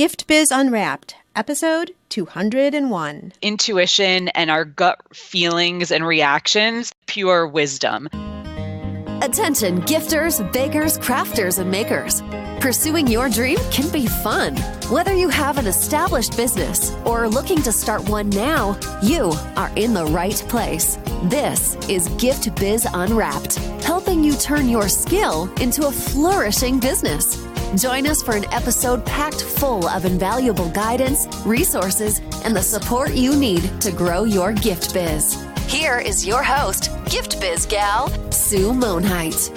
Gift Biz Unwrapped, episode 201. Intuition and our gut feelings and reactions, pure wisdom. Attention gifters, bakers, crafters, and makers. Pursuing your dream can be fun. Whether you have an established business or are looking to start one now, you are in the right place. This is Gift Biz Unwrapped, helping you turn your skill into a flourishing business. Join us for an episode packed full of invaluable guidance, resources, and the support you need to grow your gift biz. Here is your host, Gift Biz Gal, Sue Monheit.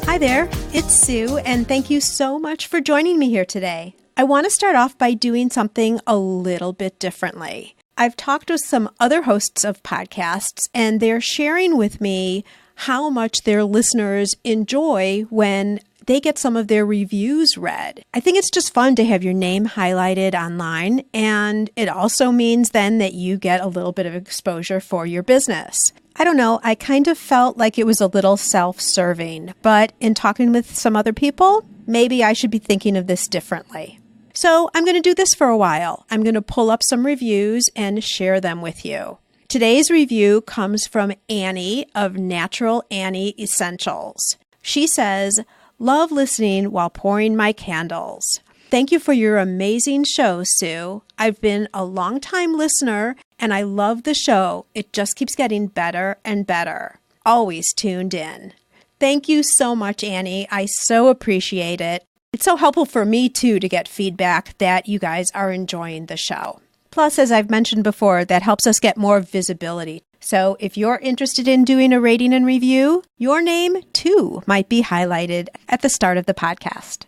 Hi there, it's Sue, and thank you so much for joining me here today. I want to start off by doing something a little bit differently. I've talked with some other hosts of podcasts, and they're sharing with me how much their listeners enjoy when they get some of their reviews read. I think it's just fun to have your name highlighted online, and it also means then that you get a little bit of exposure for your business. I don't know, I kind of felt like it was a little self-serving, but in talking with some other people, maybe I should be thinking of this differently. So I'm going to do this for a while. I'm going to pull up some reviews and share them with you. Today's review comes from Annie of Natural Annie Essentials. She says, "Love listening while pouring my candles. Thank you for your amazing show, Sue. I've been a long-time listener, and I love the show. It just keeps getting better and better. Always tuned in." Thank you so much, Annie. I so appreciate it. It's so helpful for me, too, to get feedback that you guys are enjoying the show. Plus, as I've mentioned before, that helps us get more visibility. So if you're interested in doing a rating and review, your name, too, might be highlighted at the start of the podcast.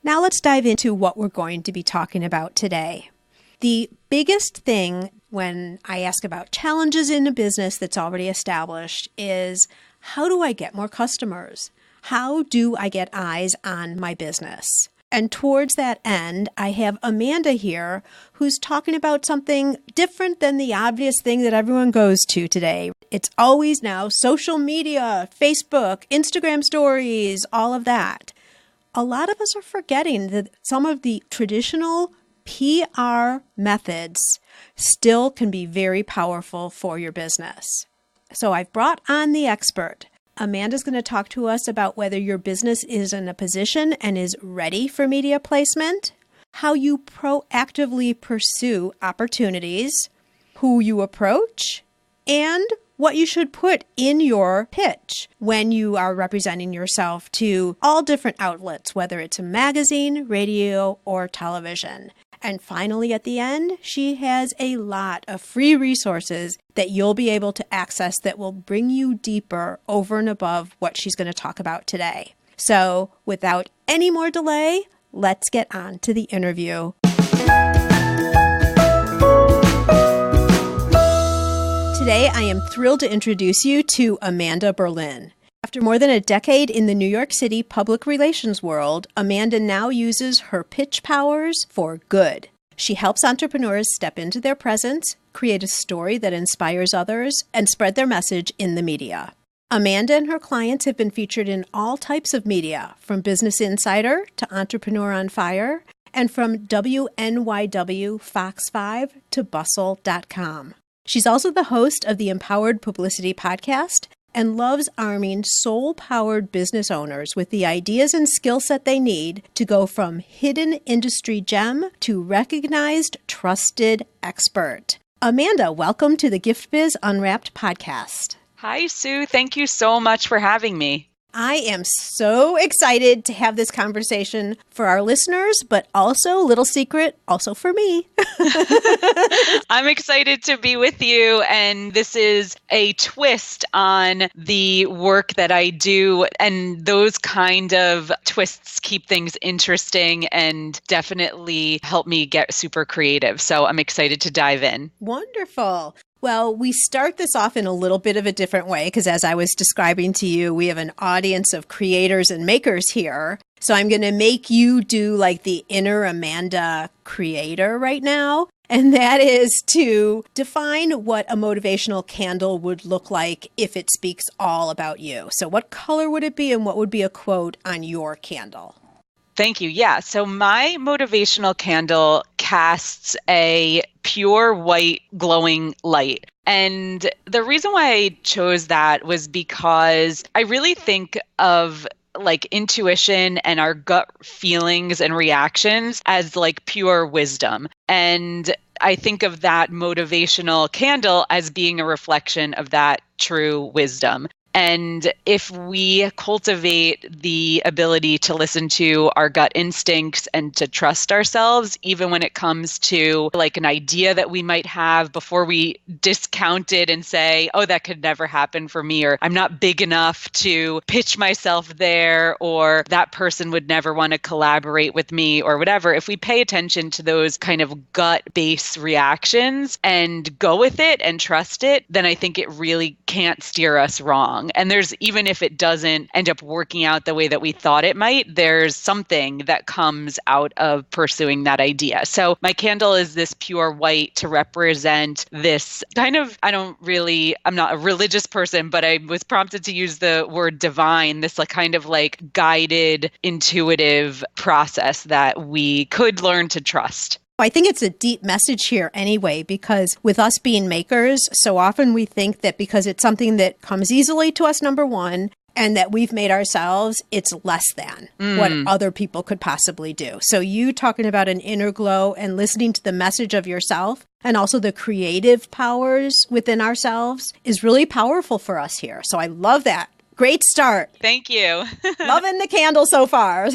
Now let's dive into what we're going to be talking about today. The biggest thing when I ask about challenges in a business that's already established is, how do I get more customers? How do I get eyes on my business? And towards that end, I have Amanda here who's talking about something different than the obvious thing that everyone goes to today. It's always now social media, Facebook, Instagram stories, all of that. A lot of us are forgetting that some of the traditional PR methods still can be very powerful for your business. So I've brought on the expert. Amanda's going to talk to us about whether your business is in a position and is ready for media placement, how you proactively pursue opportunities, who you approach, and what you should put in your pitch when you are representing yourself to all different outlets, whether it's a magazine, radio, or television. And finally, at the end, she has a lot of free resources that you'll be able to access that will bring you deeper over and above what she's going to talk about today. So without any more delay, let's get on to the interview. Today, I am thrilled to introduce you to Amanda Berlin. After more than a decade in the New York City public relations world, Amanda now uses her pitch powers for good. She helps entrepreneurs step into their presence, create a story that inspires others, and spread their message in the media. Amanda and her clients have been featured in all types of media, from Business Insider to Entrepreneur on Fire, and from WNYW Fox 5 to Bustle.com. She's also the host of the Empowered Publicity Podcast and loves arming soul-powered business owners with the ideas and skill set they need to go from hidden industry gem to recognized, trusted expert. Amanda, welcome to the Gift Biz Unwrapped podcast. Hi, Sue. Thank you so much for having me. I am so excited to have this conversation for our listeners, but also, little secret, also for me. I'm excited to be with you, and this is a twist on the work that I do, and those kind of twists keep things interesting and definitely help me get super creative. So I'm excited to dive in. Wonderful. Well, we start this off in a little bit of a different way because as I was describing to you, we have an audience of creators and makers here. So I'm going to make you do like the inner Amanda creator right now. And that is to define what a motivational candle would look like if it speaks all about you. So what color would it be and what would be a quote on your candle? Thank you. Yeah. So my motivational candle casts a pure white glowing light. And the reason why I chose that was because I really think of like intuition and our gut feelings and reactions as like pure wisdom. And I think of that motivational candle as being a reflection of that true wisdom. And if we cultivate the ability to listen to our gut instincts and to trust ourselves, even when it comes to like an idea that we might have before we discount it and say, oh, that could never happen for me, or I'm not big enough to pitch myself there, or that person would never want to collaborate with me, or whatever. If we pay attention to those kind of gut-based reactions and go with it and trust it, then I think it really can't steer us wrong. And there's, even if it doesn't end up working out the way that we thought it might, there's something that comes out of pursuing that idea. So my candle is this pure white to represent this kind of, I'm not a religious person, but I was prompted to use the word divine, this like kind of like guided, intuitive process that we could learn to trust. I think it's a deep message here anyway, because with us being makers, so often we think that because it's something that comes easily to us, number one, and that we've made ourselves, it's less than what other people could possibly do. So you talking about an inner glow and listening to the message of yourself and also the creative powers within ourselves is really powerful for us here. So I love that. Great start. Thank you. Loving the candle so far.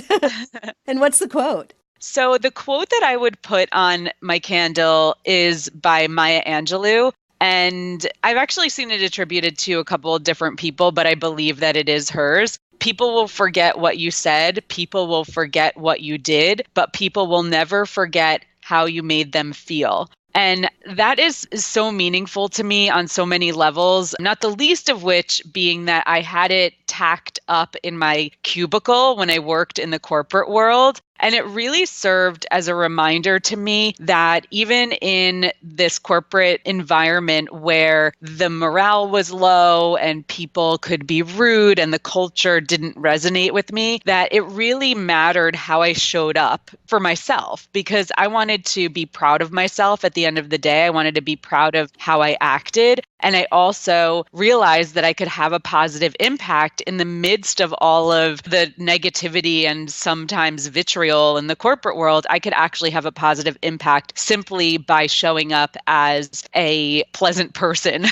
And what's the quote? So the quote that I would put on my candle is by Maya Angelou. And I've actually seen it attributed to a couple of different people, but I believe that it is hers. People will forget what you said. People will forget what you did, but people will never forget how you made them feel. And that is so meaningful to me on so many levels, not the least of which being that I had it tacked up in my cubicle when I worked in the corporate world. And it really served as a reminder to me that even in this corporate environment where the morale was low and people could be rude and the culture didn't resonate with me, that it really mattered how I showed up for myself, because I wanted to be proud of myself at the end of the day. I wanted to be proud of how I acted. And I also realized that I could have a positive impact in the midst of all of the negativity and sometimes vitriol in the corporate world. I could actually have a positive impact simply by showing up as a pleasant person.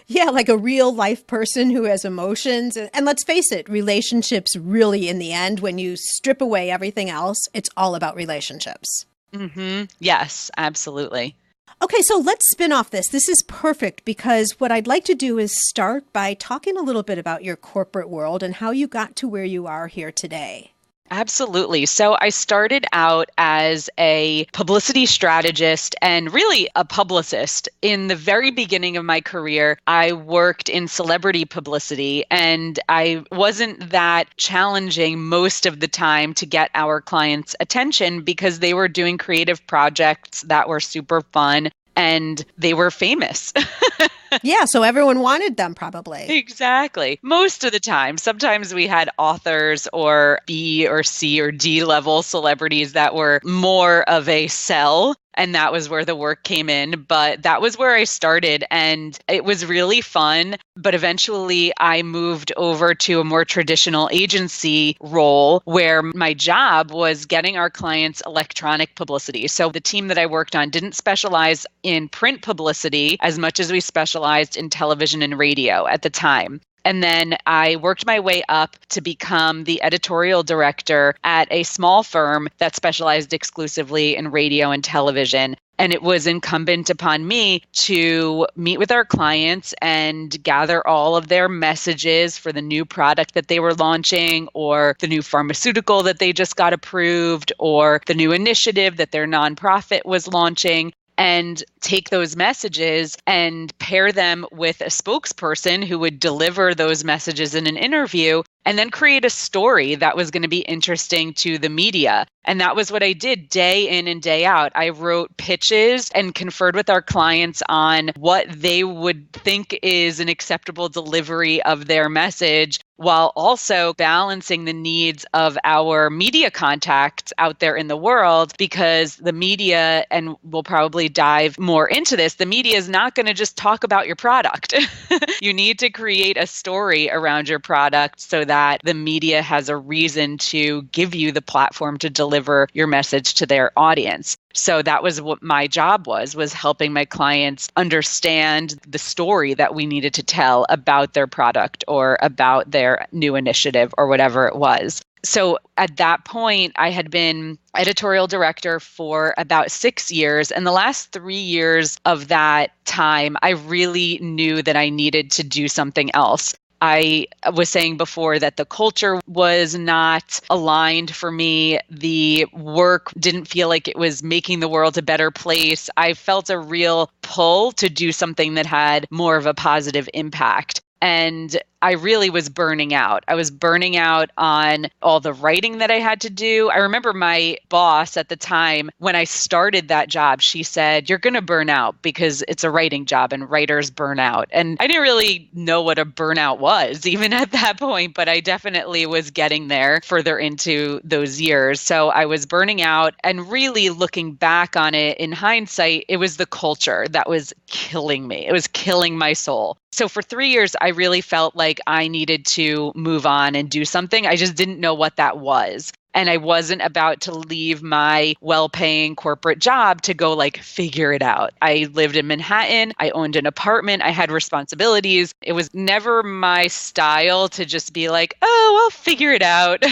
Yeah, like a real life person who has emotions. And let's face it, relationships really, in the end, when you strip away everything else, it's all about relationships. Mm-hmm. Yes, absolutely. Okay, so let's spin off this. This is perfect because what I'd like to do is start by talking a little bit about your corporate world and how you got to where you are here today. Absolutely. So I started out as a publicity strategist and really a publicist. In the very beginning of my career, I worked in celebrity publicity, and I wasn't that challenging most of the time to get our clients' attention because they were doing creative projects that were super fun and they were famous. Yeah, so everyone wanted them probably. Exactly. Most of the time. Sometimes we had authors or B or C or D level celebrities that were more of a sell. And that was where the work came in. But that was where I started. And it was really fun. But eventually I moved over to a more traditional agency role where my job was getting our clients electronic publicity. So the team that I worked on didn't specialize in print publicity as much as we specialized in television and radio at the time. And then I worked my way up to become the editorial director at a small firm that specialized exclusively in radio and television. And it was incumbent upon me to meet with our clients and gather all of their messages for the new product that they were launching, or the new pharmaceutical that they just got approved, or the new initiative that their nonprofit was launching, and take those messages and pair them with a spokesperson who would deliver those messages in an interview, and then create a story that was going to be interesting to the media. And that was what I did day in and day out. I wrote pitches and conferred with our clients on what they would think is an acceptable delivery of their message, while also balancing the needs of our media contacts out there in the world, because the media, and we'll probably dive more into this, the media is not going to just talk about your product. You need to create a story around your product so that the media has a reason to give you the platform to deliver your message to their audience. So that was what my job was helping my clients understand the story that we needed to tell about their product or about their new initiative or whatever it was. So at that point, I had been editorial director for about 6 years. And the last 3 years of that time, I really knew that I needed to do something else. I was saying before that the culture was not aligned for me. The work didn't feel like it was making the world a better place. I felt a real pull to do something that had more of a positive impact. And I really was burning out. I was burning out on all the writing that I had to do. I remember my boss at the time, when I started that job, she said, "You're going to burn out because it's a writing job and writers burn out." And I didn't really know what a burnout was even at that point, but I definitely was getting there further into those years. So I was burning out, and really looking back on it in hindsight, it was the culture that was killing me. It was killing my soul. So for 3 years, I really felt like I needed to move on and do something. I just didn't know what that was. And I wasn't about to leave my well-paying corporate job to go figure it out. I lived in Manhattan. I owned an apartment. I had responsibilities. It was never my style to just be I'll figure it out.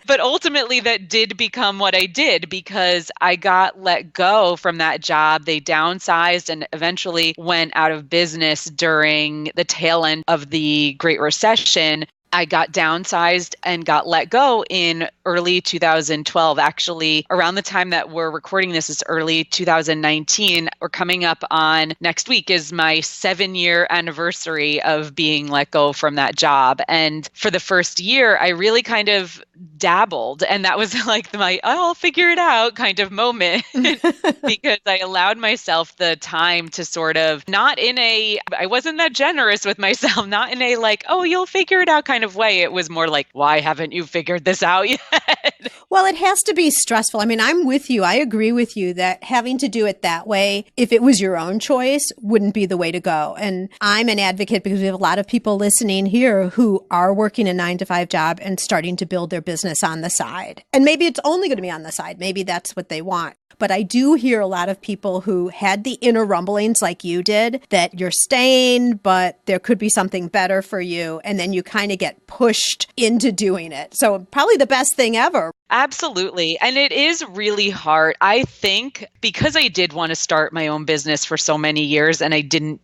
But ultimately that did become what I did, because I got let go from that job. They downsized and eventually went out of business during the tail end of the Great Recession. I got downsized and got let go in early 2012. Actually, around the time that we're recording this is early 2019. We're coming up on next week is my 7-year anniversary of being let go from that job. And for the first year, I really kind of dabbled. And that was my, I'll figure it out kind of moment because I allowed myself the time to sort of I wasn't that generous with myself, not in a you'll figure it out kind of way. It was more why haven't you figured this out yet? Well, it has to be stressful. I mean, I'm with you. I agree with you that having to do it that way, if it was your own choice, wouldn't be the way to go. And I'm an advocate because we have a lot of people listening here who are working a 9-to-5 job and starting to build their business on the side. And maybe it's only going to be on the side. Maybe that's what they want. But I do hear a lot of people who had the inner rumblings like you did, that you're staying, but there could be something better for you. And then you kind of get pushed into doing it. So probably the best thing ever. Absolutely. And it is really hard. I think because I did want to start my own business for so many years, and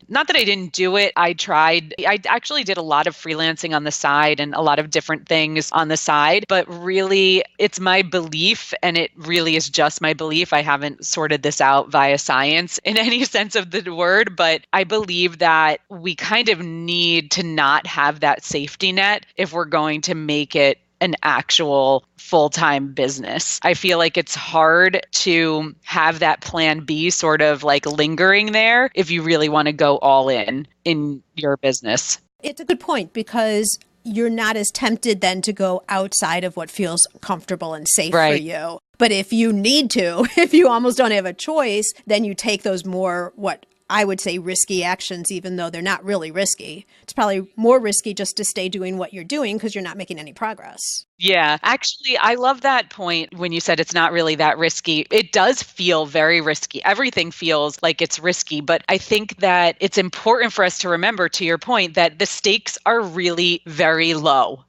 not that I didn't do it, I tried. I actually did a lot of freelancing on the side and a lot of different things on the side, but really it's my belief, and it really is just my belief. I haven't sorted this out via science in any sense of the word, but I believe that we kind of need to not have that safety net if we're going to make it an actual full-time business. I feel like it's hard to have that plan B sort of lingering there if you really want to go all in your business. It's a good point, because you're not as tempted then to go outside of what feels comfortable and safe for you. But if you need to, if you almost don't have a choice, then you take those more, what I would say, risky actions, even though they're not really risky. It's probably more risky just to stay doing what you're doing because you're not making any progress. Yeah, actually, I love that point when you said it's not really that risky. It does feel very risky. Everything feels like it's risky, but I think that it's important for us to remember, to your point, that the stakes are really very low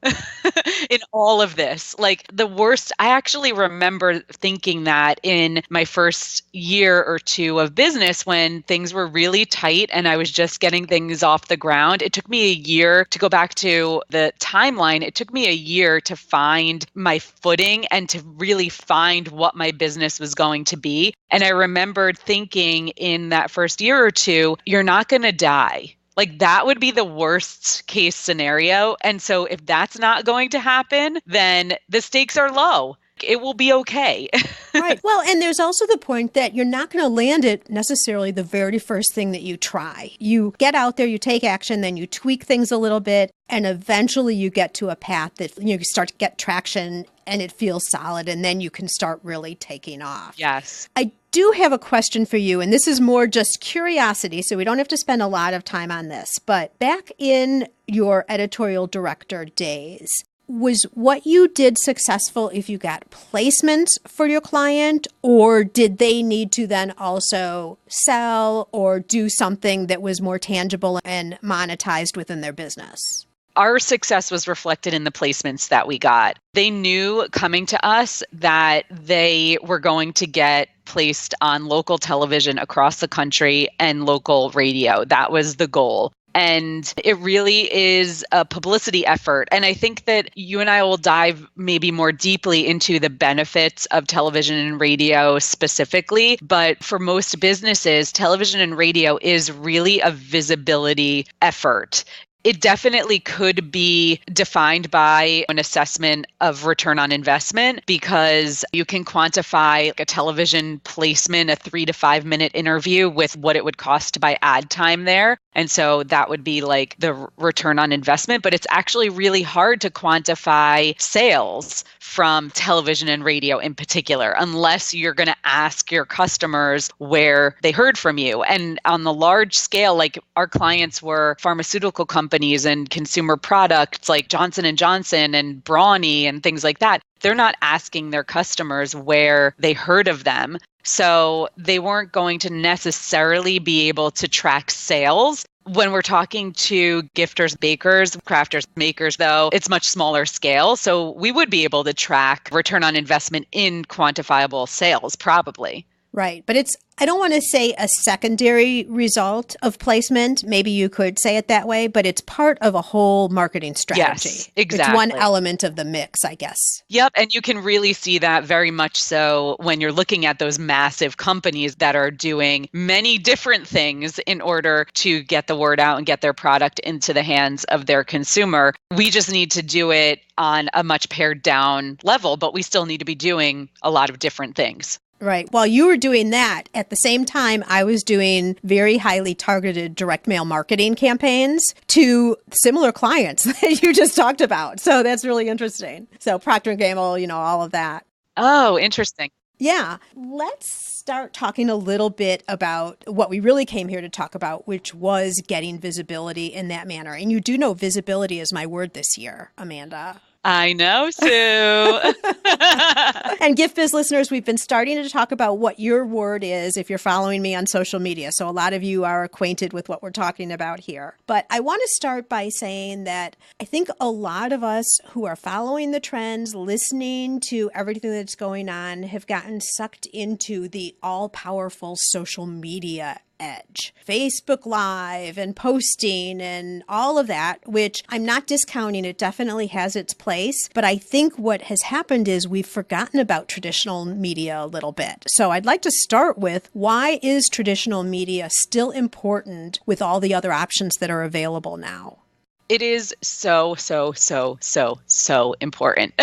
in all of this. The worst, I actually remember thinking that in my first year or two of business when things were really tight and I was just getting things off the ground. It took me a year to go back to the timeline. It took me a year to find find my footing and to really find what my business was going to be. And I remembered thinking in that first year or two, you're not going to die. Like that would be the worst case scenario. And so if that's not going to happen, then the stakes are low. It will be okay. Right. Well, and there's also the point that you're not going to land it necessarily the very first thing that you try. You get out there, you take action, then you tweak things a little bit, and eventually you get to a path that you start to get traction and it feels solid, and then you can start really taking off. Yes. I do have a question for you, and this is more just curiosity, so we don't have to spend a lot of time on this. But back in your editorial director days, was what you did successful if you got placements for your client, or did they need to then also sell or do something that was more tangible and monetized within their business? Our success was reflected in the placements that we got. They knew coming to us that they were going to get placed on local television across the country and local radio. That was the goal. And it really is a publicity effort. And I think that you and I will dive maybe more deeply into the benefits of television and radio specifically. But for most businesses, television and radio is really a visibility effort. It definitely could be defined by an assessment of return on investment because you can quantify like a television placement, a 3 to 5 minute interview with what it would cost to buy ad time there. And so that would be like the return on investment, but it's actually really hard to quantify sales from television and radio in particular, unless you're going to ask your customers where they heard from you. And on the large scale, like our clients were pharmaceutical companies and consumer products like Johnson & Johnson and Brawny and things like that. They're not asking their customers where they heard of them. So they weren't going to necessarily be able to track sales. When we're talking to gifters, bakers, crafters, makers, though, it's much smaller scale. So we would be able to track return on investment in quantifiable sales, probably. Right. But I don't want to say a secondary result of placement. Maybe you could say it that way, but it's part of a whole marketing strategy. Yes, exactly. It's one element of the mix, I guess. Yep. And you can really see that very much so when you're looking at those massive companies that are doing many different things in order to get the word out and get their product into the hands of their consumer. We just need to do it on a much pared down level, but we still need to be doing a lot of different things. Right. While you were doing that, at the same time, I was doing very highly targeted direct mail marketing campaigns to similar clients that you just talked about. So that's really interesting. So Procter & Gamble, all of that. Oh, interesting. Yeah. Let's start talking a little bit about what we really came here to talk about, which was getting visibility in that manner. And you do know visibility is my word this year, Amanda. I know, Sue. And Gift Biz listeners, we've been starting to talk about what your word is if you're following me on social media. So a lot of you are acquainted with what we're talking about here. But I want to start by saying that I think a lot of us who are following the trends, listening to everything that's going on, have gotten sucked into the all-powerful social media edge. Facebook Live and posting and all of that, which I'm not discounting. It definitely has its place. But I think what has happened is we've forgotten about traditional media a little bit. So I'd like to start with, why is traditional media still important with all the other options that are available now? It is so important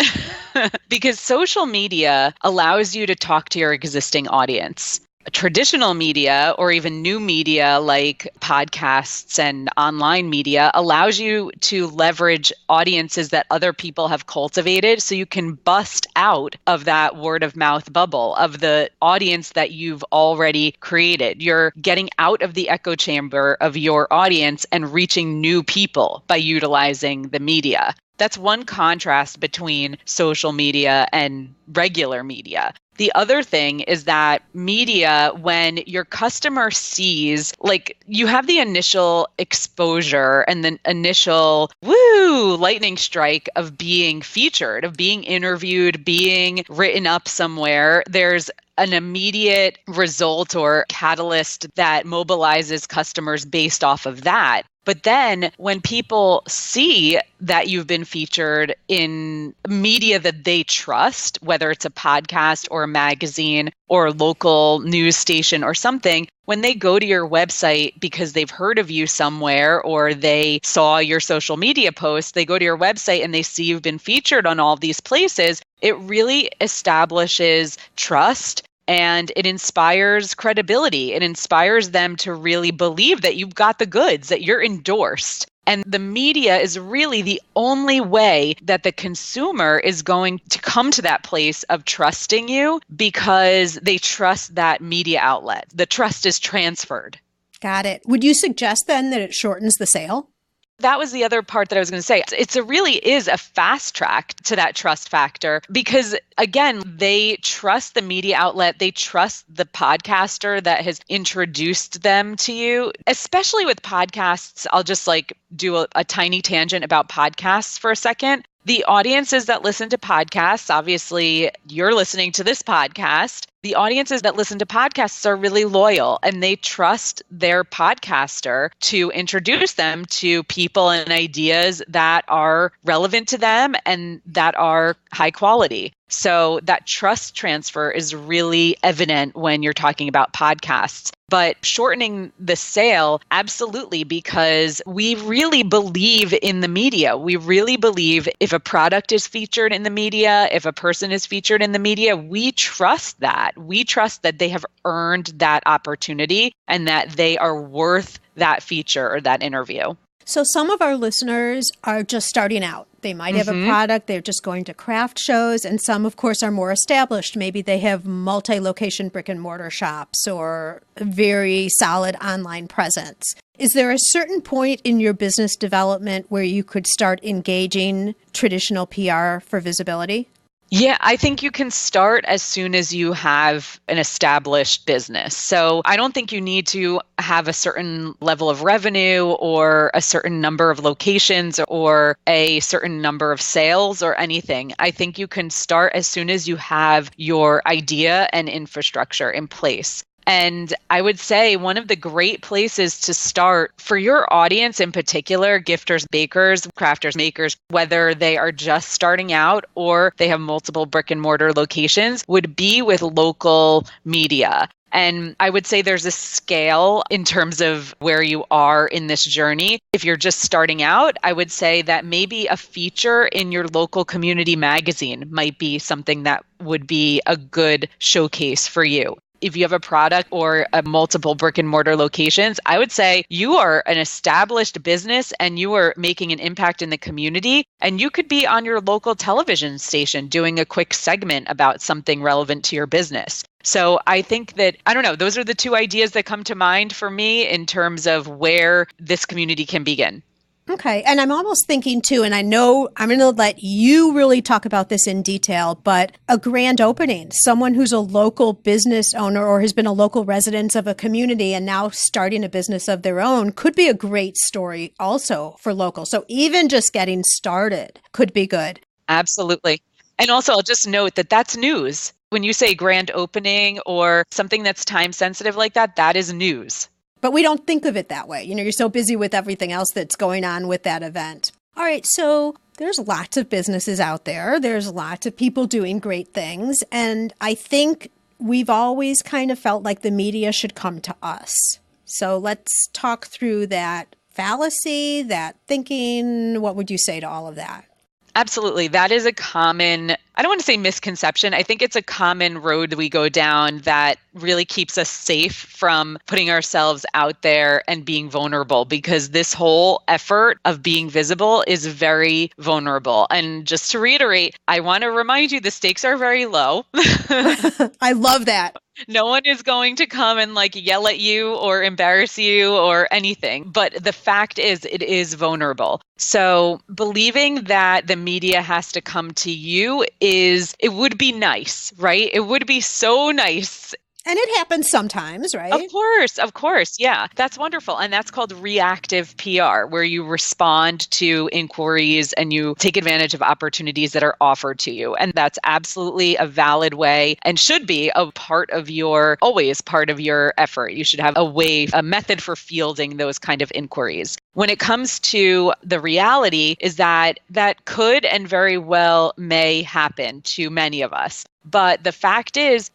because social media allows you to talk to your existing audience. Traditional media or even new media like podcasts and online media allows you to leverage audiences that other people have cultivated so you can bust out of that word of mouth bubble of the audience that you've already created. You're getting out of the echo chamber of your audience and reaching new people by utilizing the media. That's one contrast between social media and regular media. The other thing is that media, when your customer sees, like you have the initial exposure and the initial lightning strike of being featured, of being interviewed, being written up somewhere, there's an immediate result or catalyst that mobilizes customers based off of that. But then when people see that you've been featured in media that they trust, whether it's a podcast or a magazine or a local news station or something, when they go to your website because they've heard of you somewhere or they saw your social media post, they go to your website and they see you've been featured on all these places, it really establishes trust. And it inspires credibility. It inspires them to really believe that you've got the goods, that you're endorsed. And the media is really the only way that the consumer is going to come to that place of trusting you because they trust that media outlet. The trust is transferred. Got it. Would you suggest then that it shortens the sale? That was the other part that I was going to say. It really is a fast track to that trust factor because, again, they trust the media outlet. They trust the podcaster that has introduced them to you, especially with podcasts. I'll just do a tiny tangent about podcasts for a second. The audiences that listen to podcasts, obviously you're listening to this podcast. The audiences that listen to podcasts are really loyal and they trust their podcaster to introduce them to people and ideas that are relevant to them and that are high quality. So that trust transfer is really evident when you're talking about podcasts. But shortening the sale, absolutely, because we really believe in the media. We really believe if a product is featured in the media, if a person is featured in the media, we trust that. We trust that they have earned that opportunity and that they are worth that feature or that interview. So some of our listeners are just starting out. They might have a product, they're just going to craft shows, and some, of course, are more established. Maybe they have multi-location brick and mortar shops or a very solid online presence. Is there a certain point in your business development where you could start engaging traditional PR for visibility? Yeah, I think you can start as soon as you have an established business. So I don't think you need to have a certain level of revenue or a certain number of locations or a certain number of sales or anything. I think you can start as soon as you have your idea and infrastructure in place. And I would say one of the great places to start for your audience in particular, gifters, bakers, crafters, makers, whether they are just starting out or they have multiple brick and mortar locations, would be with local media. And I would say there's a scale in terms of where you are in this journey. If you're just starting out, I would say that maybe a feature in your local community magazine might be something that would be a good showcase for you. If you have a product or a multiple brick and mortar locations, I would say you are an established business and you are making an impact in the community. And you could be on your local television station doing a quick segment about something relevant to your business. So I think that, those are the two ideas that come to mind for me in terms of where this community can begin. Okay. And I'm almost thinking too, and I know I'm going to let you really talk about this in detail, but a grand opening, someone who's a local business owner or has been a local resident of a community and now starting a business of their own could be a great story also for local. So even just getting started could be good. Absolutely. And also I'll just note that that's news. When you say grand opening or something that's time sensitive like that, that is news. But we don't think of it that way. You're so busy with everything else that's going on with that event. All right, so there's lots of businesses out there. There's lots of people doing great things. And I think we've always kind of felt like the media should come to us. So let's talk through that fallacy, that thinking. What would you say to all of that? Absolutely. That is a common, I don't want to say misconception. I think it's a common road that we go down that really keeps us safe from putting ourselves out there and being vulnerable, because this whole effort of being visible is very vulnerable. And just to reiterate, I want to remind you the stakes are very low. I love that. No one is going to come and yell at you or embarrass you or anything. But the fact is, it is vulnerable. So believing that the media has to come to you it would be nice, right? It would be so nice. And it happens sometimes, right? Of course. Yeah, that's wonderful. And that's called reactive PR, where you respond to inquiries and you take advantage of opportunities that are offered to you. And that's absolutely a valid way and should be always part of your effort. You should have a method for fielding those kind of inquiries. When it comes to the reality is that could and very well may happen to many of us. But the fact is,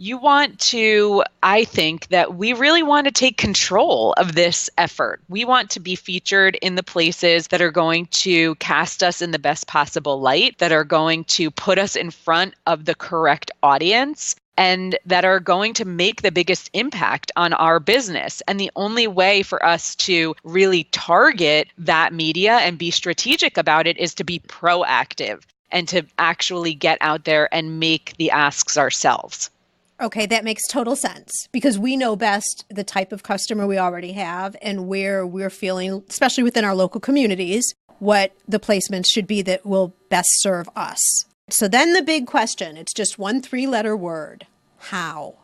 I think that we really want to take control of this effort. We want to be featured in the places that are going to cast us in the best possible light, that are going to put us in front of the correct audience, and that are going to make the biggest impact on our business. And the only way for us to really target that media and be strategic about it is to be proactive and to actually get out there and make the asks ourselves. Okay, that makes total sense because we know best the type of customer we already have and where we're feeling, especially within our local communities, what the placements should be that will best serve us. So then the big question, it's just one 3-letter word, how?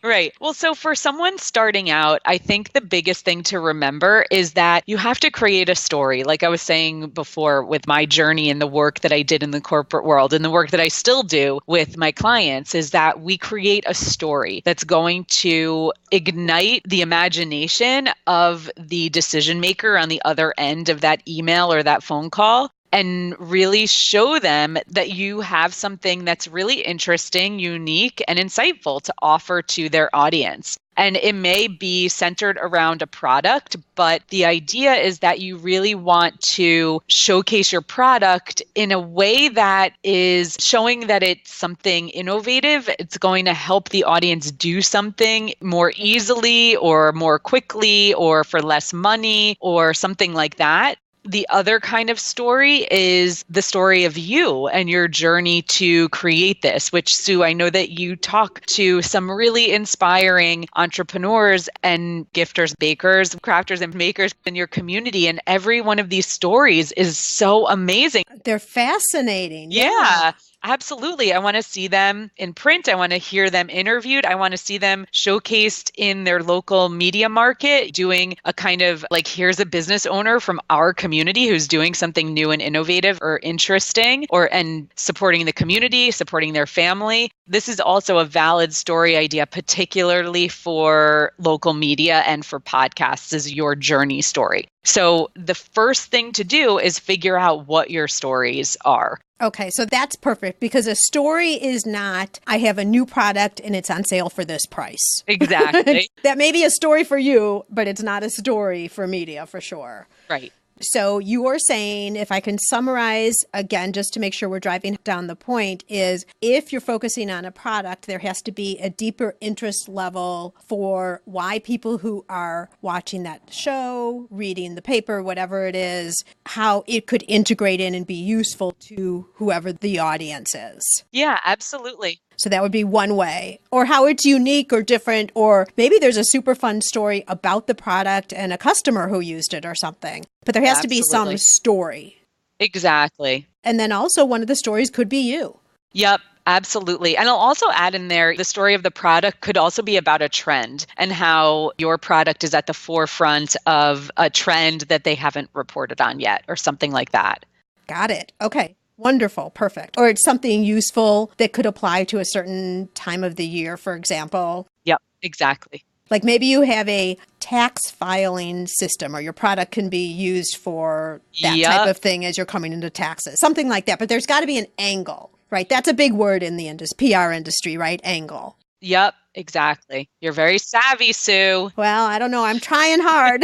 Right. Well, so for someone starting out, I think the biggest thing to remember is that you have to create a story. Like I was saying before with my journey and the work that I did in the corporate world and the work that I still do with my clients is that we create a story that's going to ignite the imagination of the decision maker on the other end of that email or that phone call, and really show them that you have something that's really interesting, unique, and insightful to offer to their audience. And it may be centered around a product, but the idea is that you really want to showcase your product in a way that is showing that it's something innovative. It's going to help the audience do something more easily or more quickly or for less money or something like that. The other kind of story is the story of you and your journey to create this, which, Sue, I know that you talk to some really inspiring entrepreneurs and gifters, bakers, crafters, and makers in your community. And every one of these stories is so amazing. They're fascinating. Yeah. Absolutely. I want to see them in print. I want to hear them interviewed. I want to see them showcased in their local media market, doing a kind of like, here's a business owner from our community who's doing something new and innovative or interesting, and supporting the community, supporting their family. This is also a valid story idea, particularly for local media and for podcasts, is your journey story. So the first thing to do is figure out what your stories are. Okay, so that's perfect because a story is not, I have a new product and it's on sale for this price. Exactly. That may be a story for you, but it's not a story for media for sure. Right. So you are saying, if I can summarize again, just to make sure we're driving down the point, is if you're focusing on a product, there has to be a deeper interest level for why people who are watching that show, reading the paper, whatever it is, how it could integrate in and be useful to whoever the audience is. Yeah, absolutely. So that would be one way, or how it's unique or different, or maybe there's a super fun story about the product and a customer who used it or something. But there has to be some story. Exactly. And then also one of the stories could be you. Yep. Absolutely. And I'll also add in there, the story of the product could also be about a trend and how your product is at the forefront of a trend that they haven't reported on yet or something like that. Got it. Okay. Wonderful. Perfect. Or it's something useful that could apply to a certain time of the year, for example. Yep, exactly. Like maybe you have a tax filing system or your product can be used for that type of thing as you're coming into taxes, something like that. But there's got to be an angle, right? That's a big word in the PR industry, right? Angle. Yep, exactly. You're very savvy, Sue. Well, I don't know. I'm trying hard.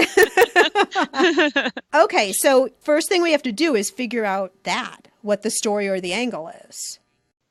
Okay, so first thing we have to do is figure out what the story or the angle is.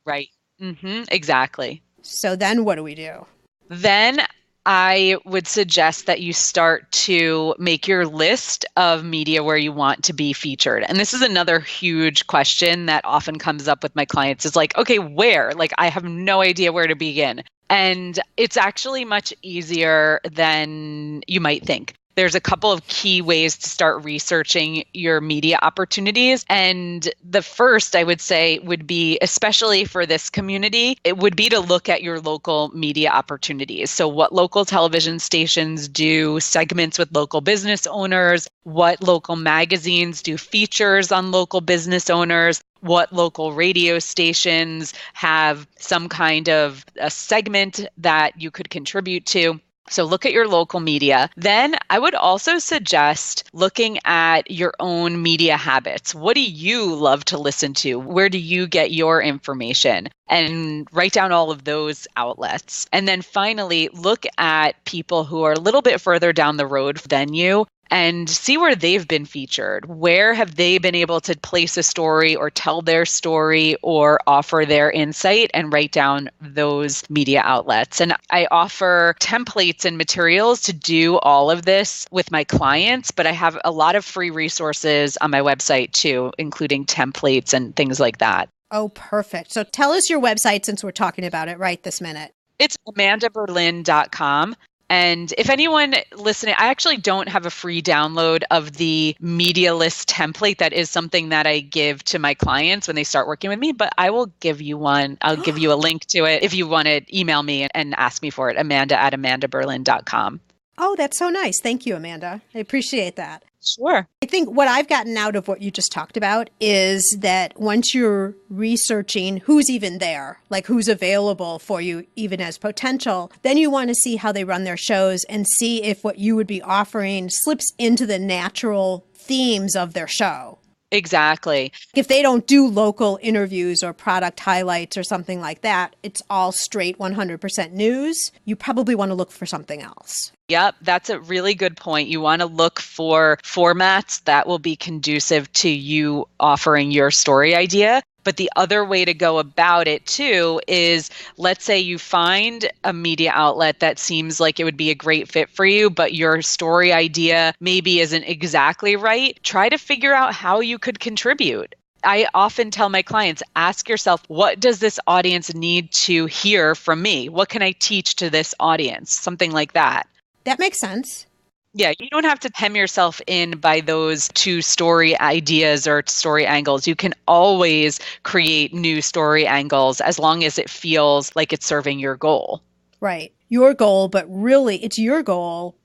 Right. Exactly. So then what do we do? Then I would suggest that you start to make your list of media where you want to be featured. And this is another huge question that often comes up with my clients is like, okay, where? Like, I have no idea where to begin. And it's actually much easier than you might think. there's a couple of key ways to start researching your media opportunities. And the first, I would say, would be, especially for this community, it would be to look at your local media opportunities. So what local television stations do segments with local business owners, what local magazines do features on local business owners, what local radio stations have some kind of a segment that you could contribute to. So look at your local media. Then I would also suggest looking at your own media habits. What do you love to listen to? Where do you get your information? And write down all of those outlets. And then finally, look at people who are a little bit further down the road than you and see where they've been featured. Where have they been able to place a story or tell their story or offer their insight, and write down those media outlets. And I offer templates and materials to do all of this with my clients, but I have a lot of free resources on my website too, including templates and things like that. Oh, perfect. So tell us your website since we're talking about it right this minute. It's amandaberlin.com. And if anyone listening, I actually don't have a free download of the media list template. That is something that I give to my clients when they start working with me, but I will give you one. I'll give you a link to it if you want to email me and ask me for it, amanda@amandaberlin.com. Oh, that's so nice. Thank you, Amanda. I appreciate that. Sure. I think what I've gotten out of what you just talked about is that once you're researching who's even there, like who's available for you, even as potential, then you want to see how they run their shows and see if what you would be offering slips into the natural themes of their show. Exactly. If they don't do local interviews or product highlights or something like that, it's all straight 100% news. You probably want to look for something else. Yep, that's a really good point. You want to look for formats that will be conducive to you offering your story idea. But the other way to go about it too is, let's say you find a media outlet that seems like it would be a great fit for you, but your story idea maybe isn't exactly right. Try to figure out how you could contribute. I often tell my clients, ask yourself, what does this audience need to hear from me? What can I teach to this audience? Something like that. That makes sense. Yeah, you don't have to hem yourself in by those two story ideas or story angles. You can always create new story angles as long as it feels like it's serving your goal. Right. Your goal, but really it's your goal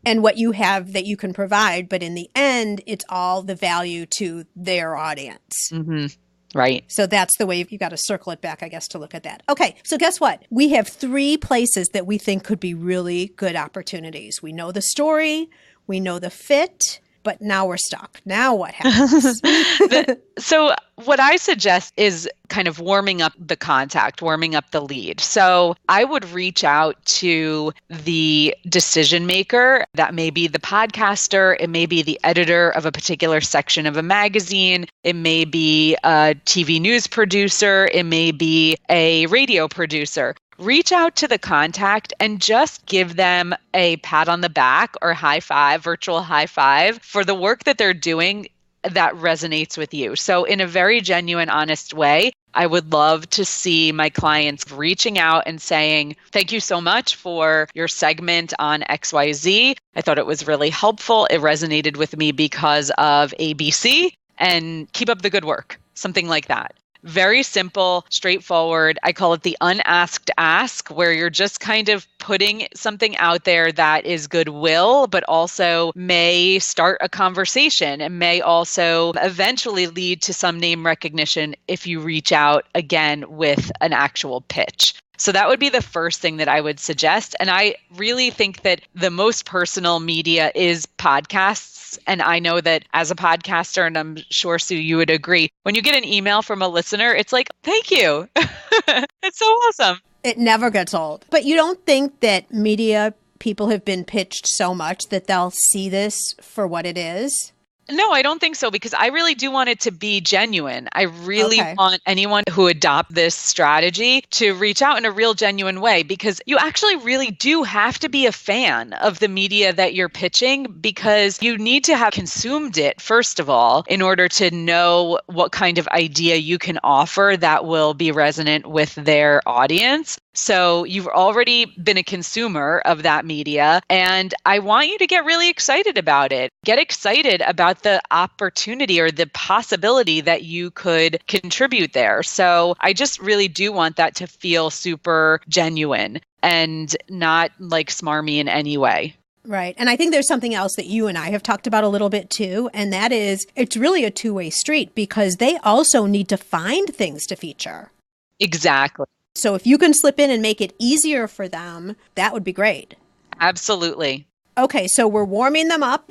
and what you have that you can provide. But in the end, it's all the value to their audience. Mm-hmm. Right. So that's the way you got to circle it back, I guess, to look at that. Okay. So guess what? We have 3 places that we think could be really good opportunities. We know the story, we know the fit, but now we're stuck. Now what happens? So what I suggest is kind of warming up the contact, warming up the lead. So I would reach out to the decision maker. That may be the podcaster. It may be the editor of a particular section of a magazine. It may be a TV news producer. It may be a radio producer. Reach out to the contact and just give them a pat on the back or high five, virtual high five for the work that they're doing that resonates with you. So in a very genuine, honest way, I would love to see my clients reaching out and saying, thank you so much for your segment on XYZ. I thought it was really helpful. It resonated with me because of ABC, and keep up the good work. Something like that. Very simple, straightforward. I call it the unasked ask, where you're just kind of putting something out there that is goodwill, but also may start a conversation and may also eventually lead to some name recognition if you reach out again with an actual pitch. So that would be the first thing that I would suggest. And I really think that the most personal media is podcasts. And I know that as a podcaster, and I'm sure, Sue, you would agree, when you get an email from a listener, it's like, thank you. It's so awesome. It never gets old. But you don't think that media people have been pitched so much that they'll see this for what it is? No, I don't think so, because I really do want it to be genuine. I really want anyone who adopt this strategy to reach out in a real genuine way, because you actually really do have to be a fan of the media that you're pitching, because you need to have consumed it, first of all, in order to know what kind of idea you can offer that will be resonant with their audience. So you've already been a consumer of that media, and I want you to get really excited about it. Get excited about the opportunity or the possibility that you could contribute there. So I just really do want that to feel super genuine and not like smarmy in any way. Right. And I think there's something else that you and I have talked about a little bit too, and that is it's really a two-way street because they also need to find things to feature. Exactly. So if you can slip in and make it easier for them, that would be great. Absolutely. Okay, so we're warming them up.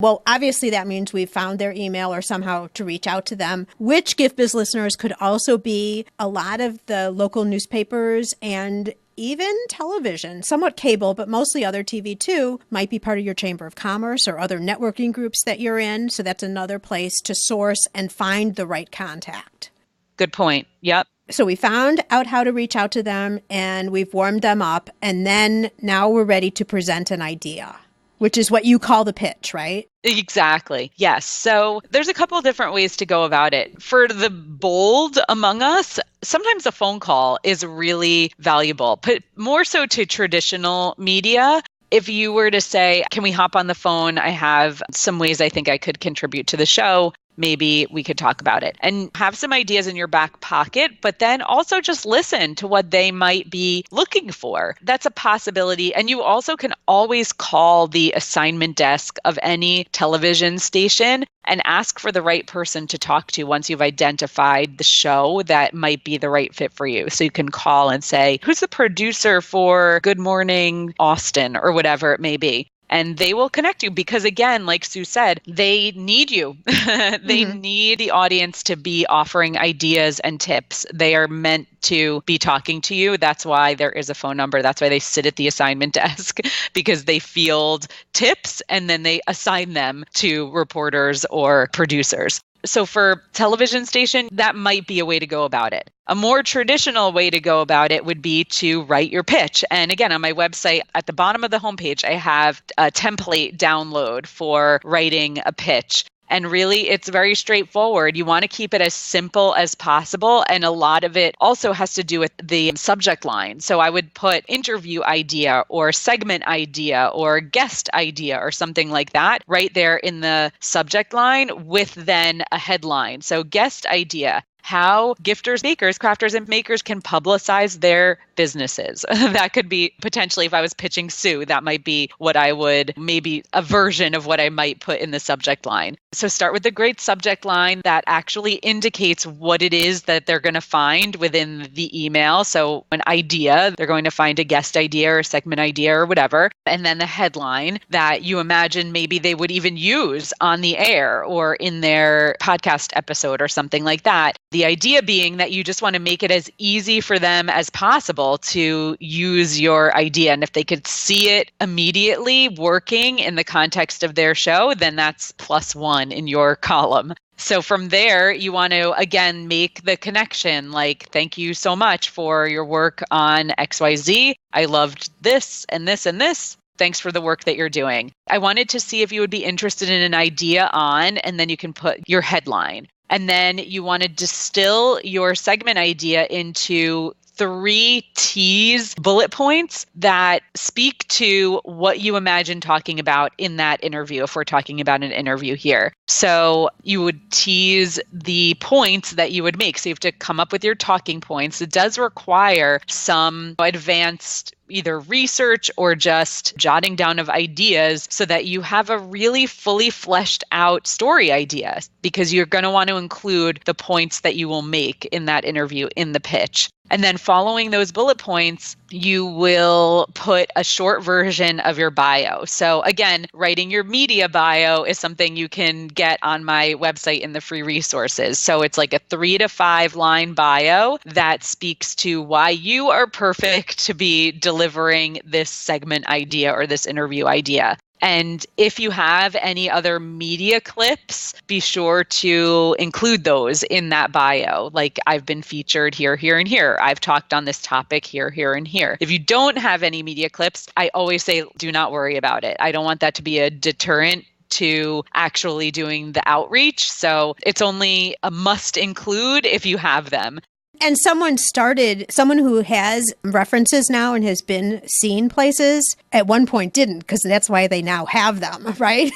Well, obviously that means we've found their email or somehow to reach out to them, which GiftBiz listeners could also be a lot of the local newspapers and even television, somewhat cable, but mostly other TV too, might be part of your Chamber of Commerce or other networking groups that you're in. So that's another place to source and find the right contact. Good point. Yep. So we found out how to reach out to them and we've warmed them up. And then now we're ready to present an idea, which is what you call the pitch, right? Exactly. Yes. So there's a couple of different ways to go about it. For the bold among us, sometimes a phone call is really valuable, but more so to traditional media. If you were to say, can we hop on the phone? I have some ways I think I could contribute to the show. Maybe we could talk about it and have some ideas in your back pocket, but then also just listen to what they might be looking for. That's a possibility. And you also can always call the assignment desk of any television station and ask for the right person to talk to once you've identified the show that might be the right fit for you. So you can call and say, who's the producer for Good Morning Austin or whatever it may be. And they will connect you because, again, like Sue said, they need you. They need the audience to be offering ideas and tips. They are meant to be talking to you. That's why there is a phone number. That's why they sit at the assignment desk because they field tips and then they assign them to reporters or producers. So for television station, that might be a way to go about it. A more traditional way to go about it would be to write your pitch. And again, on my website, at the bottom of the homepage, I have a template download for writing a pitch. And really, it's very straightforward. You want to keep it as simple as possible. And a lot of it also has to do with the subject line. So I would put interview idea or segment idea or guest idea or something like that right there in the subject line with then a headline. So guest idea. How gifters, bakers, crafters, and makers can publicize their businesses. That could be potentially, if I was pitching Sue, that might be what I would, maybe a version of what I might put in the subject line. So start with a great subject line that actually indicates what it is that they're going to find within the email. So an idea, they're going to find a guest idea or segment idea or whatever. And then the headline that you imagine maybe they would even use on the air or in their podcast episode or something like that. The idea being that you just want to make it as easy for them as possible to use your idea. And if they could see it immediately working in the context of their show, then that's +1 in your column. So from there, you want to, again, make the connection like, thank you so much for your work on XYZ. I loved this and this and this. Thanks for the work that you're doing. I wanted to see if you would be interested in an idea on, and then you can put your headline. And then you want to distill your segment idea into 3 T's bullet points that speak to what you imagine talking about in that interview, if we're talking about an interview here. So you would tease the points that you would make. So you have to come up with your talking points. It does require some advanced either research or just jotting down of ideas so that you have a really fully fleshed out story idea, because you're going to want to include the points that you will make in that interview in the pitch. And then following those bullet points, you will put a short version of your bio. So again, writing your media bio is something you can get on my website in the free resources. So it's like a 3 to 5 line bio that speaks to why you are perfect to be delivering this segment idea or this interview idea. And if you have any other media clips, be sure to include those in that bio. Like, I've been featured here, here, and here. I've talked on this topic here, here, and here. If you don't have any media clips, I always say, do not worry about it. I don't want that to be a deterrent to actually doing the outreach. So it's only a must include if you have them. And someone who has references now and has been seen places at one point didn't, because that's why they now have them, right?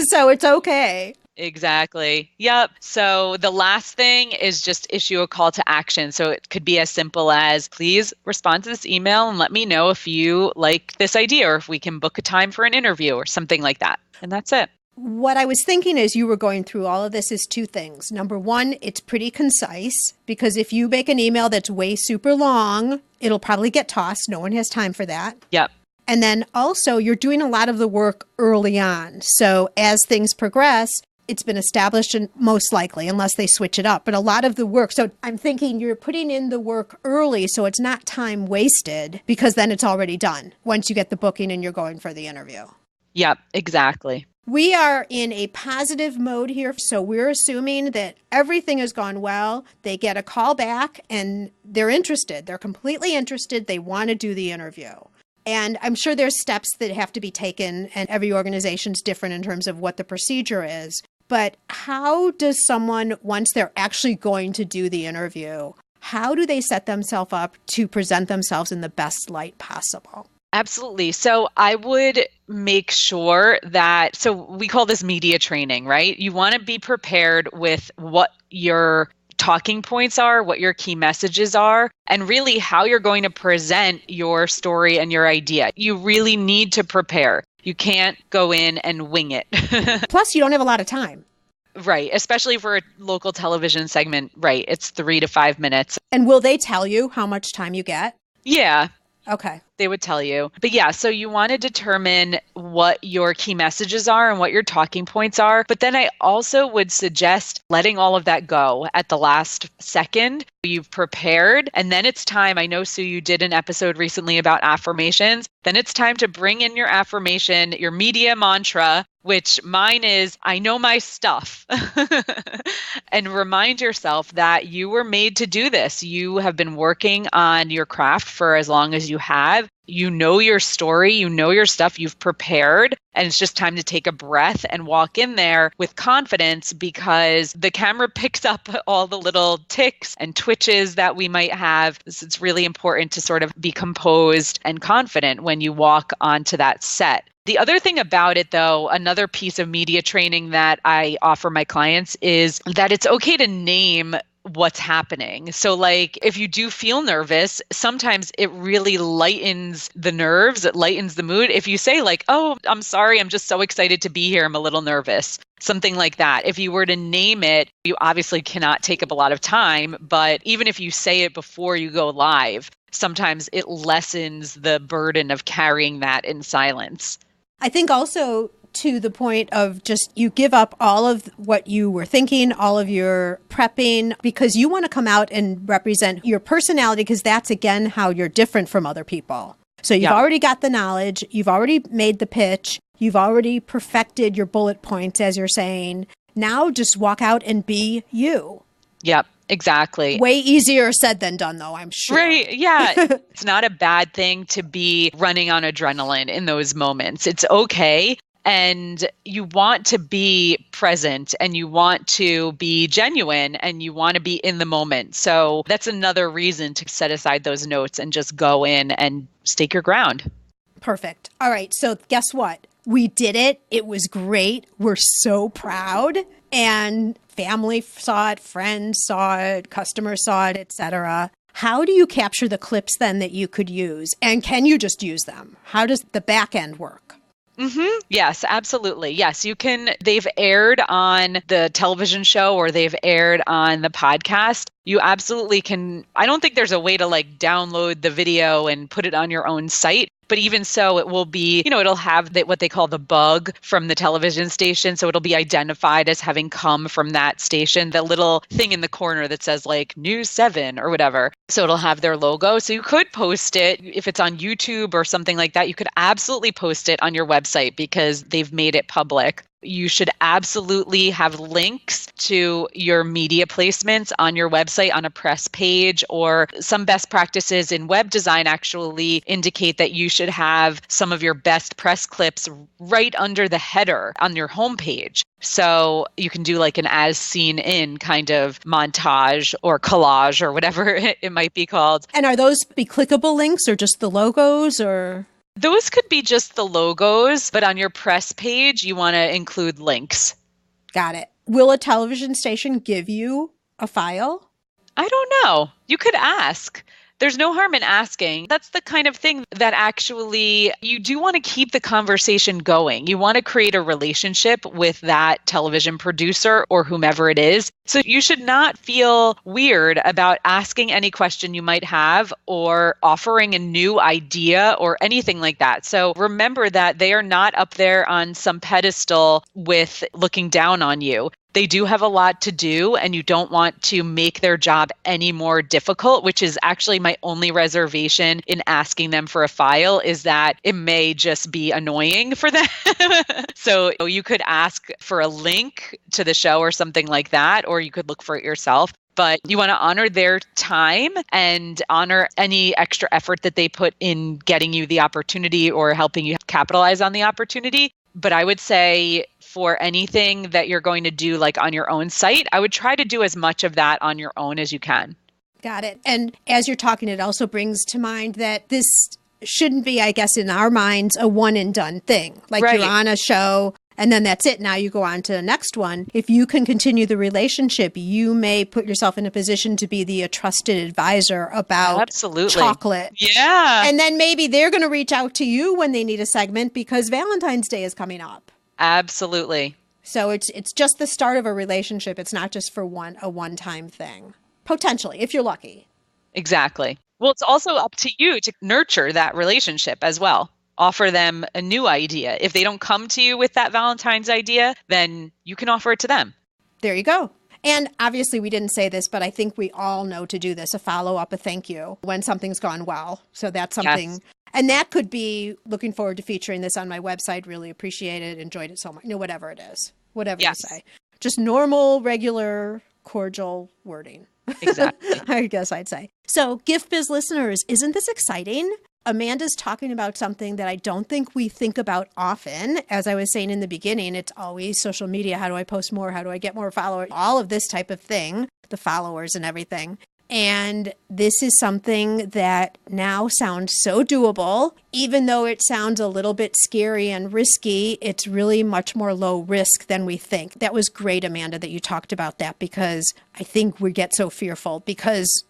So it's okay. Exactly. Yep. So the last thing is just issue a call to action. So it could be as simple as, please respond to this email and let me know if you like this idea or if we can book a time for an interview or something like that. And that's it. What I was thinking as you were going through all of this is two things. Number one, it's pretty concise, because if you make an email that's way super long, it'll probably get tossed. No one has time for that. Yep. And then also you're doing a lot of the work early on. So as things progress, it's been established, and most likely, unless they switch it up, but a lot of the work. So I'm thinking you're putting in the work early so it's not time wasted, because then it's already done once you get the booking and you're going for the interview. Yep, exactly. We are in a positive mode here, so we're assuming that everything has gone well. They get a call back and they're interested. They're completely interested. They want to do the interview. And I'm sure there's steps that have to be taken, and every organization's different in terms of what the procedure is. But how does someone, once they're actually going to do the interview, how do they set themselves up to present themselves in the best light possible? Absolutely. So I would make sure that, so we call this media training, right? You want to be prepared with what your talking points are, what your key messages are, and really how you're going to present your story and your idea. You really need to prepare. You can't go in and wing it. Plus, you don't have a lot of time. Right. Especially for a local television segment. Right. It's 3 to 5 minutes. And will they tell you how much time you get? Yeah. Okay. They would tell you. But yeah, so you want to determine what your key messages are and what your talking points are. But then I also would suggest letting all of that go at the last second. You've prepared, and then it's time. I know, Sue, you did an episode recently about affirmations. Then it's time to bring in your affirmation, your media mantra, which mine is, I know my stuff. And remind yourself that you were made to do this. You have been working on your craft for as long as you have. You know your story, you know your stuff, you've prepared, and it's just time to take a breath and walk in there with confidence, because the camera picks up all the little ticks and twitches that we might have. It's really important to sort of be composed and confident when you walk onto that set. The other thing about it, though, another piece of media training that I offer my clients is that it's okay to name what's happening. So like if you do feel nervous, sometimes it really lightens the nerves, it lightens the mood. If you say like, oh, I'm sorry, I'm just so excited to be here, I'm a little nervous, something like that. If you were to name it, you obviously cannot take up a lot of time, but even if you say it before you go live, sometimes it lessens the burden of carrying that in silence. I think also to the point of just you give up all of what you were thinking, all of your prepping, because you want to come out and represent your personality, because that's, again, how you're different from other people. So you've already got the knowledge, you've already made the pitch, you've already perfected your bullet points, as you're saying. Now just walk out and be you. Yep. Exactly. Way easier said than done, though, I'm sure. Right. Yeah. It's not a bad thing to be running on adrenaline in those moments. It's okay. And you want to be present, and you want to be genuine, and you want to be in the moment. So that's another reason to set aside those notes and just go in and stake your ground. Perfect. All right. So guess what? We did it. It was great. We're so proud. And family saw it, friends saw it, customers saw it, etc. How do you capture the clips then that you could use? And can you just use them? How does the back end work? Mm-hmm. Yes, absolutely. Yes, you can. They've aired on the television show or they've aired on the podcast. You absolutely can. I don't think there's a way to like download the video and put it on your own site. But even so, it will be, it'll have what they call the bug from the television station. So it'll be identified as having come from that station, the little thing in the corner that says like News 7 or whatever. So it'll have their logo. So you could post it if it's on YouTube or something like that. You could absolutely post it on your website because they've made it public. You should absolutely have links to your media placements on your website on a press page, or some best practices in web design actually indicate that you should have some of your best press clips right under the header on your homepage. So you can do like an as seen in kind of montage or collage or whatever it might be called. And are those be clickable links or just the logos or? Those could be just the logos, but on your press page, you want to include links. Got it. Will a television station give you a file? I don't know. You could ask. There's no harm in asking. That's the kind of thing that actually you do want to keep the conversation going. You want to create a relationship with that television producer or whomever it is. So you should not feel weird about asking any question you might have or offering a new idea or anything like that. So remember that they are not up there on some pedestal with looking down on you. They do have a lot to do, and you don't want to make their job any more difficult, which is actually my only reservation in asking them for a file, is that it may just be annoying for them. So you could ask for a link to the show or something like that, or you could look for it yourself. But you want to honor their time and honor any extra effort that they put in getting you the opportunity or helping you capitalize on the opportunity. But I would say for anything that you're going to do like on your own site, I would try to do as much of that on your own as you can. Got it. And as you're talking, it also brings to mind that this shouldn't be, I guess, in our minds, a one and done thing. Like You're on a show and then that's it. Now you go on to the next one. If you can continue the relationship, you may put yourself in a position to be the trusted advisor about chocolate. Yeah. And then maybe they're going to reach out to you when they need a segment because Valentine's Day is coming up. Absolutely. So it's just the start of a relationship. It's not just for a one-time thing. Potentially, if you're lucky. Exactly. Well, it's also up to you to nurture that relationship as well. Offer them a new idea. If they don't come to you with that Valentine's idea, then you can offer it to them. There you go. And obviously we didn't say this, but I think we all know to do this, a follow-up, a thank you when something's gone well. So that's something. Yes. And that could be looking forward to featuring this on my website. Really appreciate it. Enjoyed it so much. Whatever it is, whatever you say. Just normal, regular, cordial wording. Exactly. I guess I'd say. So Gift Biz listeners, isn't this exciting? Amanda's talking about something that I don't think we think about often. As I was saying in the beginning, it's always social media. How do I post more? How do I get more followers? All of this type of thing, the followers and everything. And this is something that now sounds so doable. Even though it sounds a little bit scary and risky, it's really much more low risk than we think. That was great, Amanda, that you talked about that, because I think we get so fearful because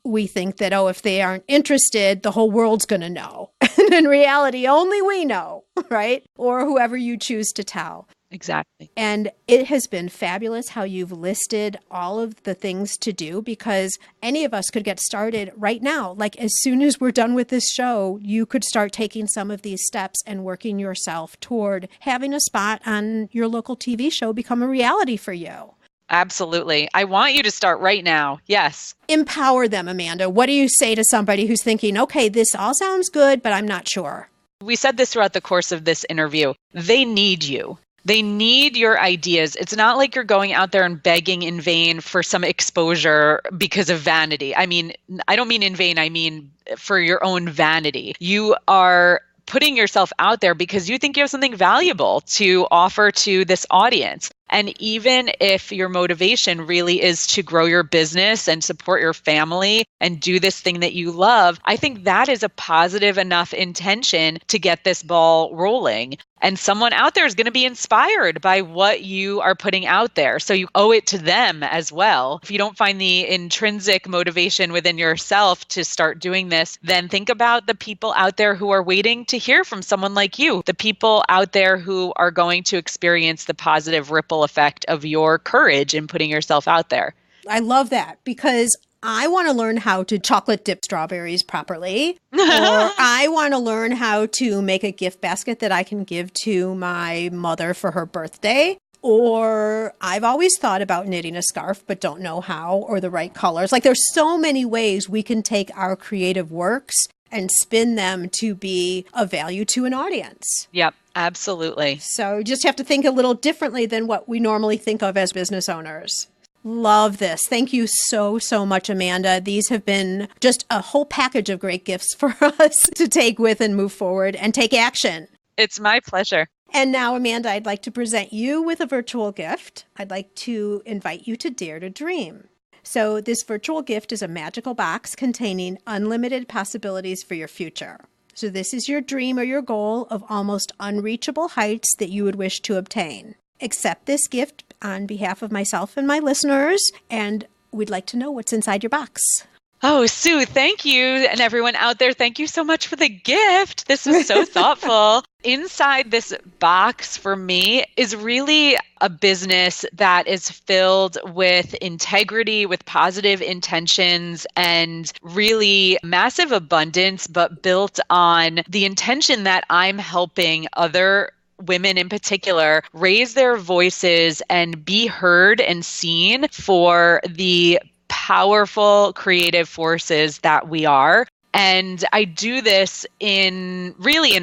we think that, if they aren't interested, the whole world's going to know. And in reality, only we know, right? Or whoever you choose to tell. Exactly. And it has been fabulous how you've listed all of the things to do, because any of us could get started right now. Like as soon as we're done with this show, you could start taking some of these steps and working yourself toward having a spot on your local TV show become a reality for you. Absolutely. I want you to start right now. Yes. Empower them, Amanda. What do you say to somebody who's thinking, okay, this all sounds good, but I'm not sure? We said this throughout the course of this interview. They need you. They need your ideas. It's not like you're going out there and begging in vain for some exposure because of vanity. I mean, I don't mean in vain. I mean for your own vanity. You are putting yourself out there because you think you have something valuable to offer to this audience. And even if your motivation really is to grow your business and support your family and do this thing that you love, I think that is a positive enough intention to get this ball rolling. And someone out there is going to be inspired by what you are putting out there. So you owe it to them as well. If you don't find the intrinsic motivation within yourself to start doing this, then think about the people out there who are waiting to hear from someone like you, the people out there who are going to experience the positive ripple effect of your courage in putting yourself out there. I love that, because I want to learn how to chocolate dip strawberries properly, or I want to learn how to make a gift basket that I can give to my mother for her birthday. Or I've always thought about knitting a scarf, but don't know how or the right colors. Like there's so many ways we can take our creative works and spin them to be of value to an audience. Yep, absolutely. So you just have to think a little differently than what we normally think of as business owners. Love this. Thank you so, so much, Amanda. These have been just a whole package of great gifts for us to take with and move forward and take action. It's my pleasure. And now, Amanda, I'd like to present you with a virtual gift. I'd like to invite you to Dare to Dream. So this virtual gift is a magical box containing unlimited possibilities for your future. So this is your dream or your goal of almost unreachable heights that you would wish to obtain. Accept this gift on behalf of myself and my listeners, and we'd like to know what's inside your box. Oh, Sue, thank you. And everyone out there, thank you so much for the gift. This was so thoughtful. Inside this box for me is really a business that is filled with integrity, with positive intentions, and really massive abundance, but built on the intention that I'm helping other women in particular raise their voices and be heard and seen for the powerful creative forces that we are. And I do this in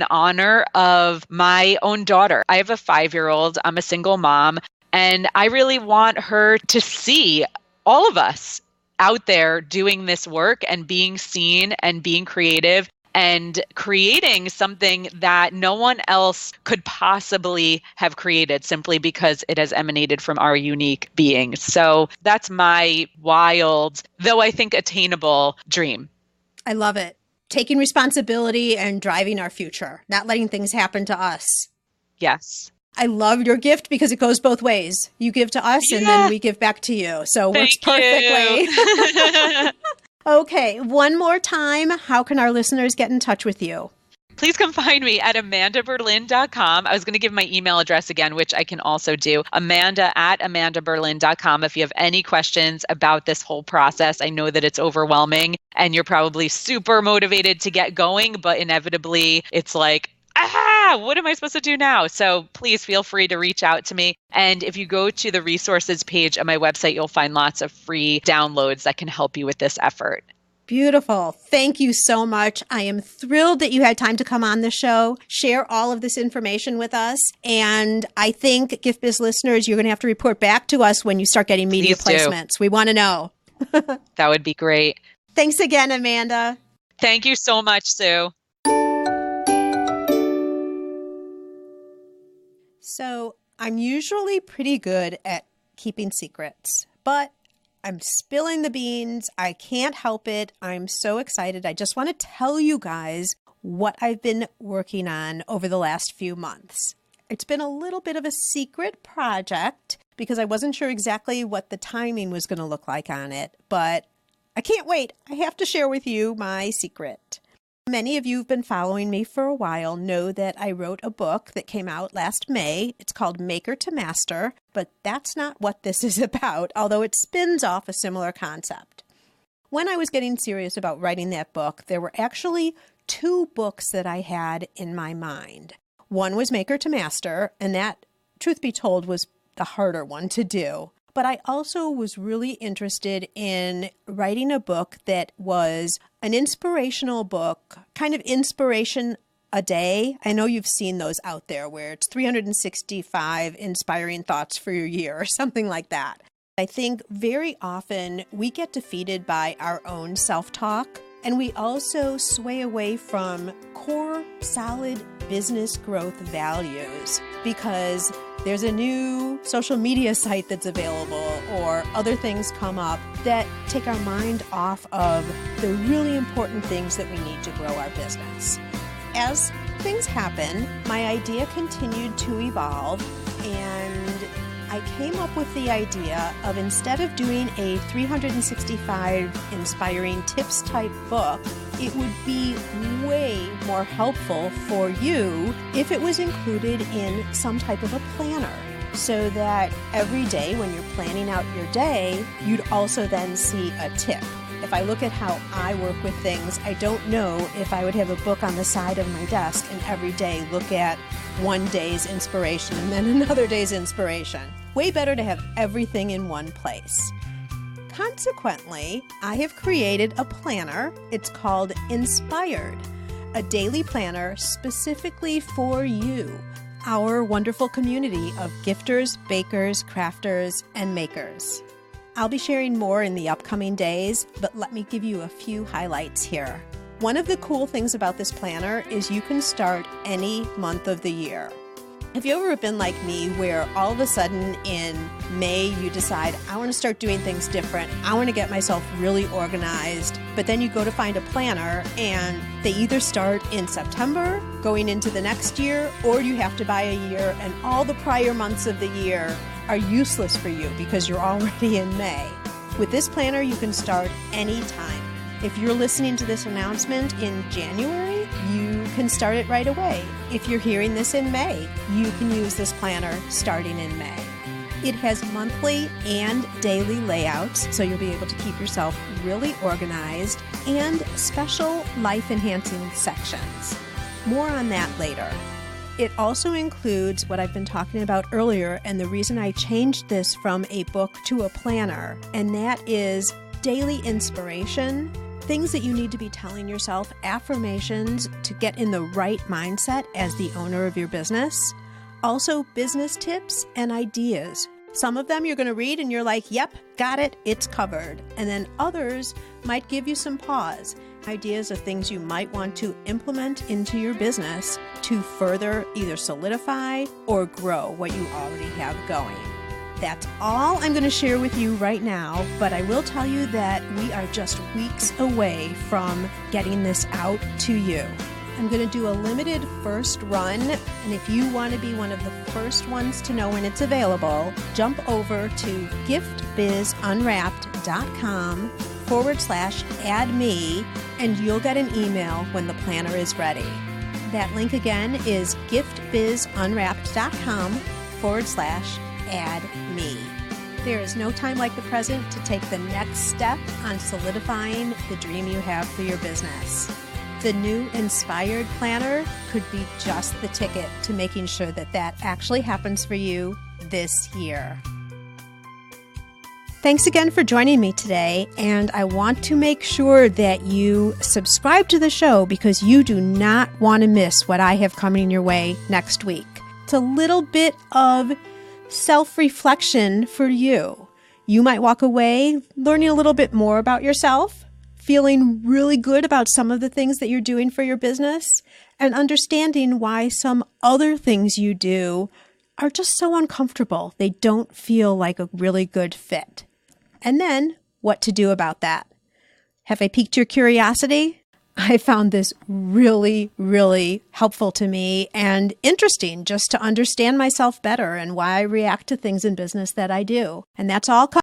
honor of my own daughter. I have a 5-year-old. I'm a single mom, and I really want her to see all of us out there doing this work and being seen and being creative and creating something that no one else could possibly have created simply because it has emanated from our unique being. So that's my wild, though I think attainable dream. I love it. Taking responsibility and driving our future, not letting things happen to us. Yes. I love your gift because it goes both ways. You give to us and then we give back to you. So it works perfectly. Okay, one more time, how can our listeners get in touch with you? Please come find me at amandaberlin.com. I was going to give my email address again, which I can also do. Amanda@amandaberlin.com. If you have any questions about this whole process, I know that it's overwhelming and you're probably super motivated to get going, but inevitably it's like, what am I supposed to do now? So please feel free to reach out to me. And if you go to the resources page on my website, you'll find lots of free downloads that can help you with this effort. Beautiful. Thank you so much. I am thrilled that you had time to come on the show, share all of this information with us. And I think Gift Biz listeners, you're going to have to report back to us when you start getting media placements. We want to know. That would be great. Thanks again, Amanda. Thank you so much, Sue. So I'm usually pretty good at keeping secrets, but I'm spilling the beans. I can't help it. I'm so excited. I just want to tell you guys what I've been working on over the last few months. It's been a little bit of a secret project because I wasn't sure exactly what the timing was going to look like on it, but I can't wait. I have to share with you my secret. Many of you who've been following me for a while know that I wrote a book that came out last May. It's called Maker to Master, but that's not what this is about, although it spins off a similar concept. When I was getting serious about writing that book, there were actually 2 books that I had in my mind. One was Maker to Master, and that, truth be told, was the harder one to do. But I also was really interested in writing a book that was an inspirational book, kind of inspiration a day. I know you've seen those out there where it's 365 inspiring thoughts for your year or something like that. I think very often we get defeated by our own self-talk, and we also sway away from core, solid business growth values because there's a new social media site that's available or other things come up that take our mind off of the really important things that we need to grow our business. As things happen, my idea continued to evolve, and I came up with the idea of, instead of doing a 365 inspiring tips type book, it would be way more helpful for you if it was included in some type of a planner, so that every day when you're planning out your day, you'd also then see a tip. If I look at how I work with things, I don't know if I would have a book on the side of my desk and every day look at one day's inspiration and then another day's inspiration. Way better to have everything in one place. Consequently, I have created a planner. It's called Inspired, a daily planner specifically for you, our wonderful community of gifters, bakers, crafters, and makers. I'll be sharing more in the upcoming days, but let me give you a few highlights here. One of the cool things about this planner is you can start any month of the year. Have you ever been like me where all of a sudden in May you decide, I want to start doing things different, I want to get myself really organized, but then you go to find a planner and they either start in September going into the next year, or you have to buy a year and all the prior months of the year are useless for you because you're already in May. With this planner, you can start anytime. If you're listening to this announcement in January, you can start it right away. If you're hearing this in May, you can use this planner starting in May. It has monthly and daily layouts, so you'll be able to keep yourself really organized, and special life-enhancing sections. More on that later. It also includes what I've been talking about earlier, and the reason I changed this from a book to a planner, and that is daily inspiration, things that you need to be telling yourself, affirmations to get in the right mindset as the owner of your business. Also, business tips and ideas. Some of them you're going to read and you're like, yep, got it, it's covered. And then others might give you some pause, ideas of things you might want to implement into your business to further either solidify or grow what you already have going. That's all I'm going to share with you right now, but I will tell you that we are just weeks away from getting this out to you. I'm going to do a limited first run, and if you want to be one of the first ones to know when it's available, jump over to giftbizunwrapped.com/add-me, and you'll get an email when the planner is ready. That link again is giftbizunwrapped.com/add-me. There is no time like the present to take the next step on solidifying the dream you have for your business. The new Inspired Planner could be just the ticket to making sure that that actually happens for you this year. Thanks again for joining me today, and I want to make sure that you subscribe to the show because you do not want to miss what I have coming your way next week. It's a little bit of self-reflection for you. You might walk away learning a little bit more about yourself, feeling really good about some of the things that you're doing for your business, and understanding why some other things you do are just so uncomfortable. They don't feel like a really good fit. And then what to do about that. Have I piqued your curiosity? I found this really, really helpful to me and interesting just to understand myself better and why I react to things in business that I do. And that's all